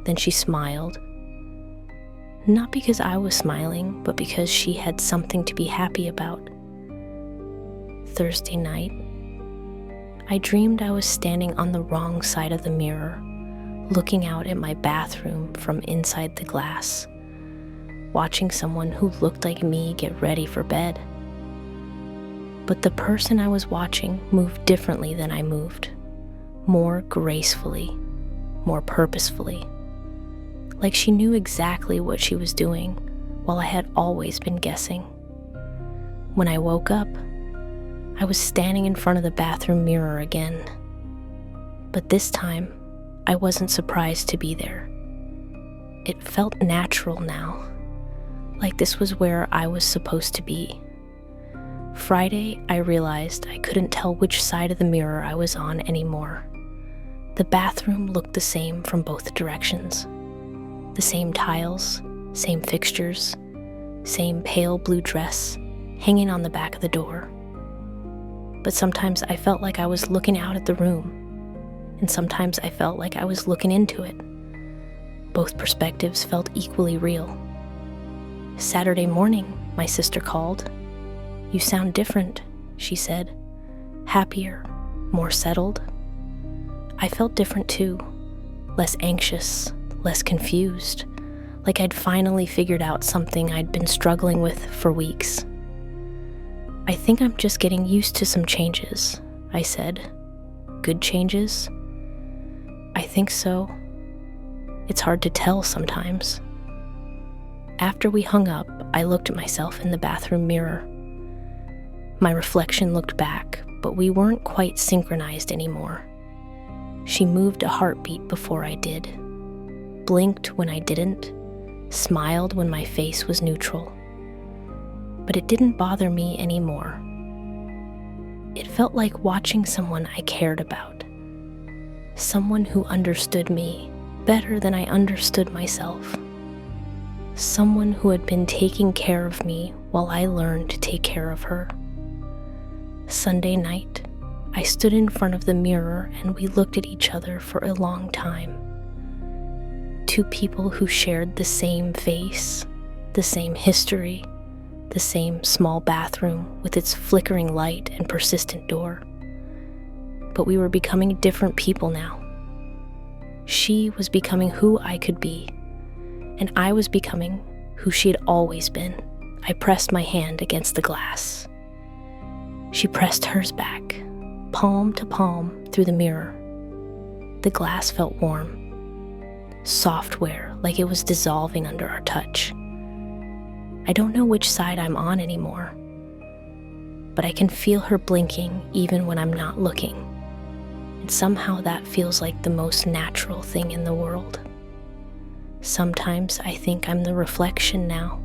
Then she smiled. Not because I was smiling, but because she had something to be happy about. Thursday night, I dreamed I was standing on the wrong side of the mirror, looking out at my bathroom from inside the glass, watching someone who looked like me get ready for bed. But the person I was watching moved differently than I moved, more gracefully, more purposefully, like she knew exactly what she was doing, while I had always been guessing. When I woke up, I was standing in front of the bathroom mirror again. But this time, I wasn't surprised to be there. It felt natural now, like this was where I was supposed to be. Friday, I realized I couldn't tell which side of the mirror I was on anymore. The bathroom looked the same from both directions. The same tiles, same fixtures, same pale blue dress hanging on the back of the door. But sometimes I felt like I was looking out at the room, and sometimes I felt like I was looking into it. Both perspectives felt equally real. Saturday morning, my sister called. "You sound different," she said. "Happier, more settled." I felt different too, less anxious, less confused, like I'd finally figured out something I'd been struggling with for weeks. "I think I'm just getting used to some changes," I said. "Good changes?" "I think so. It's hard to tell sometimes." After we hung up, I looked at myself in the bathroom mirror. My reflection looked back, but we weren't quite synchronized anymore. She moved a heartbeat before I did, blinked when I didn't, smiled when my face was neutral. But it didn't bother me anymore. It felt like watching someone I cared about, someone who understood me better than I understood myself, someone who had been taking care of me while I learned to take care of her. Sunday night, I stood in front of the mirror and we looked at each other for a long time. Two people who shared the same face, the same history, the same small bathroom with its flickering light and persistent door. But we were becoming different people now. She was becoming who I could be, and I was becoming who she had always been. I pressed my hand against the glass. She pressed hers back, palm to palm through the mirror. The glass felt warm, software, like it was dissolving under our touch. I don't know which side I'm on anymore, but I can feel her blinking even when I'm not looking. And somehow that feels like the most natural thing in the world. Sometimes I think I'm the reflection now,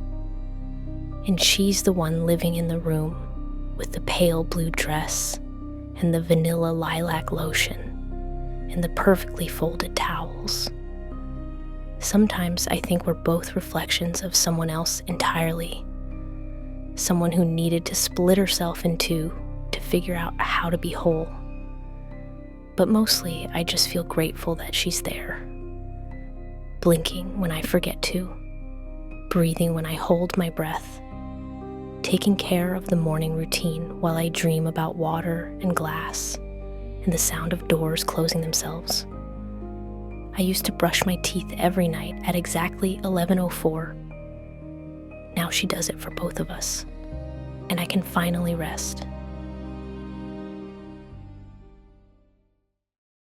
and she's the one living in the room with the pale blue dress and the vanilla lilac lotion and the perfectly folded towels. Sometimes I think we're both reflections of someone else entirely, someone who needed to split herself in two to figure out how to be whole. But mostly I just feel grateful that she's there, blinking when I forget to, breathing when I hold my breath, taking care of the morning routine while I dream about water and glass and the sound of doors closing themselves. I used to brush my teeth every night at exactly 11:04. Now she does it for both of us, and I can finally rest.